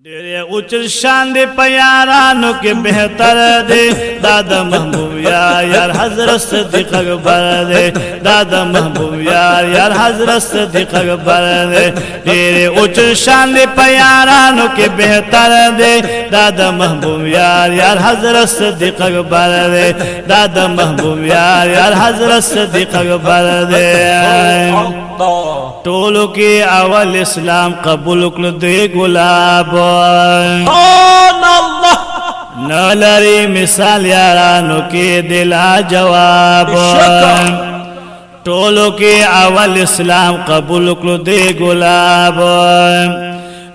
ډېر اوچ شان دې په یارانو کې بهتر دې دادا محبوب یار حضرت صدیق اکبر دې دادا محبوب یار حضرت صدیق اکبر دې ډېر اوچ شان دې په یارانو کې بهتر دې دادا محبوب یار حضرت صدیق اکبر دې دادا محبوب یار حضرت صدیق اکبر دې ټولو کې اول اسلام قبول کړ دې ګلاب نلری مثال یارانو کې دلا جواب ټولو کې اول اسلام قبول کړ دې ګلاب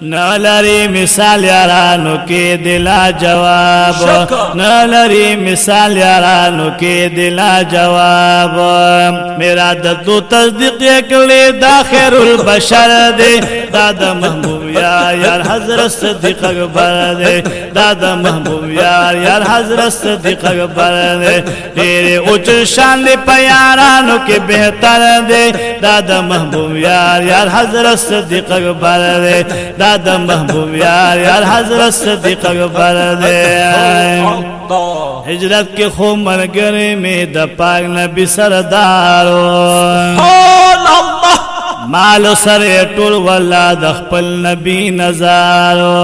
نلری مثال یارانو کې دلا جواب نلری مثال یارانو کې دلا جواب میرا د تو تصدیق کړي دا خیر البشر دې دادا محبوب یار حضرت صدیق اکبر دې دادا محبوب یار حضرت صدیق اکبر دې ډېر اوچ شان دې په یارانو کې بهتر دې دادا محبوب یار حضرت صدیق اکبر دې دادا محبوب یار حضرت صدیق اکبر دے ہجرت کے خو مرگرے میں د پاک نبی سردارو مالو سر ټول ولا د خپل نبی نظارو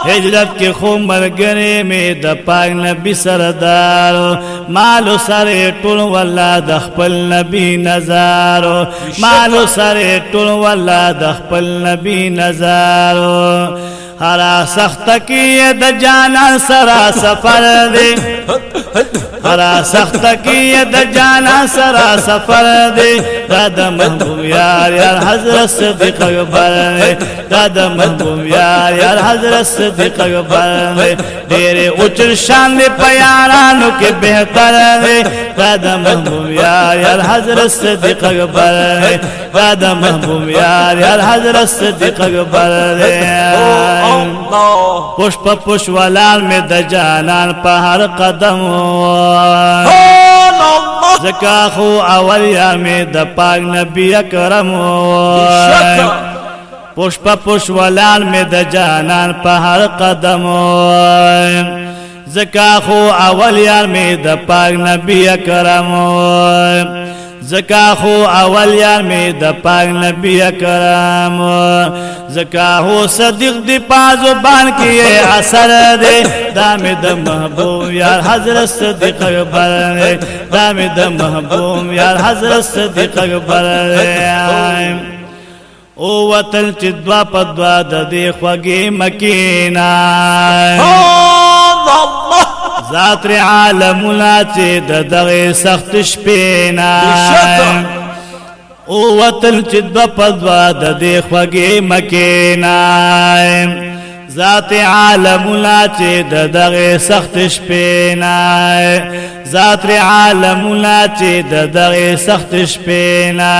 ہجرت کے خو مرگرے میں د پاک نبی سردارو مالو سر ټول ولا د خپل نبی نظارو مالو سر ټول ولا د خپل نبی نظارو ہرا سخت کی د جانا سرا سفر دے ہرا سخت کی د جانا سرا سفر دے دادا محبوب یار حضرت صدیق اکبر دے دادا محبوب یار حضرت صدیق اکبر دے ډېر اوچ شان دے پیارانو کے بہتر دے دادا محبوب یار حضرت صدیق اکبر دے دادا محبوب یار حضرت صدیق اکبر دے پشپ پشولال میں د جانان پہ ہر قدم زکا خو اول یار میں د پاک نبی اکرم پشپ پشولال میں د جانان پہ ہر قدم زکا خو اول یار میں د پاک نبی اکرم زکا خو اول یار میں د پاک نبی اکرم زکا ہو صدیق دی پازبان کی اثر دے دام د محبوب یار حضرت صدیق اکبر دے دام د محبوب یار حضرت صدیق اکبر دے او وطن چدوا پدوا د دی خوږی مکینا ذات عالمنا چې د دغه سخت شپینا او وطن چې د پدوا د دې خوږی مکینا ذات عالمنا چې د دغه سخت شپینا ذات عالمنا چې د دغه سخت شپینا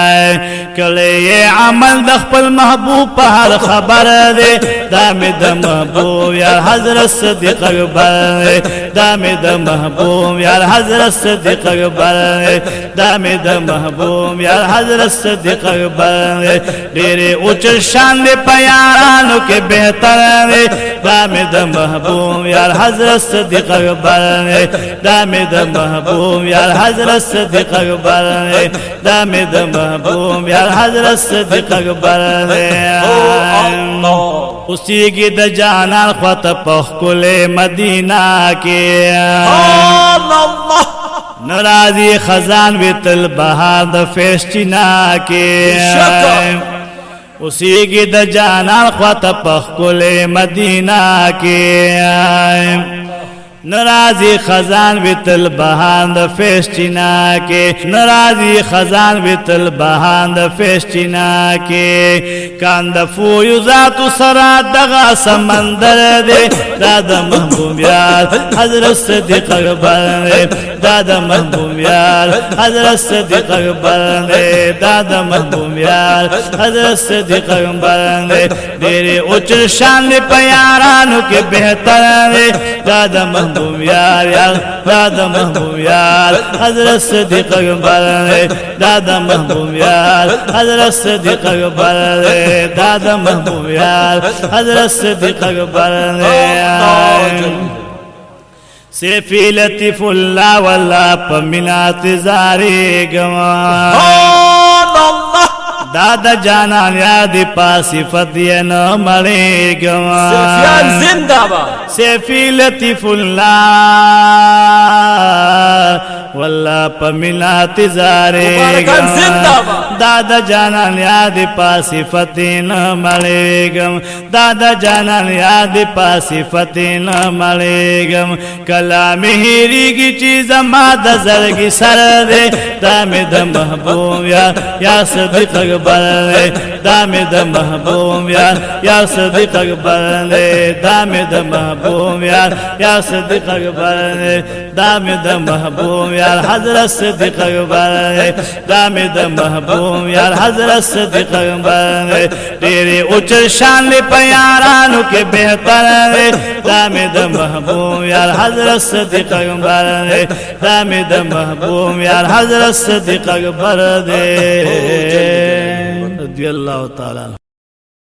کله عمل د خپل محبوب په هر خبر دی دام د محبوب یار حضرت صدیق اکبر دام د محبوب یار حضرت صدیق اکبر دام د محبوب یار حضرت صدیق اکبر ډېر اوچ شان دې په یارانو کې بهتر دی دام د محبوب یار حضرت صدیق اکبر دام د محبوب یار حضرت صدیق اکبر دام د محبوب یار حضرت صدیق اکبر اسی کی د جانان خط پخکل مدینہ کے نرازی خزان ویتل بہار د فیشچنا کے اسی کی د جانان خط پخکل مدینہ کے نرازی خزان ویتل بہان د فیشچنا کے نرازی خزان ویتل بہان د فیشچنا کے کاند فویوزات سرا دغا سمندر دے دادا محبوب یار حضرت صدیق اکبر دے دادا محبوب یار حضرت صدیق اکبر دے دادا محبوب یار حضرت صدیق اکبر دے ډېر اوچ شان دے پیارانو کے بہتر دے دادا محبوب محبوب یار یار دادا محبوب یار حضرت صدیق اکبر دادا محبوب یار حضرت صدیق اکبر دادا محبوب یار حضرت صدیق اکبر سیفی لطیف اللہ واللہ پمینات زاری گوان دادا جانان یاد پاسی فتح نہ مرے گوان سفیان زندہ باد سیفی لطیف اللہ واللہ پمینات زاری مبارکان زندہ باد دادا جانان یاد پاسی فتح نہ مرے گم دادا جانان یاد پاسی فتح نہ مرے گم کلام ہیری کی چیز ماد زرگی سر دے دام د محبوب یا صدیق اکبر دام د محبوب یا صدیق اکبر دام د محبوب یا صدیق اکبر دام د محبوب حضرت صدیق اکبر دام د محبوب حضرت صدیق اکبر تیرے اچر شان پیارانو کے بہتر دام د محبوب حضرت صدیق اکبر دام د محبوب حضرت صدیق اکبر رضی اللہ تعالی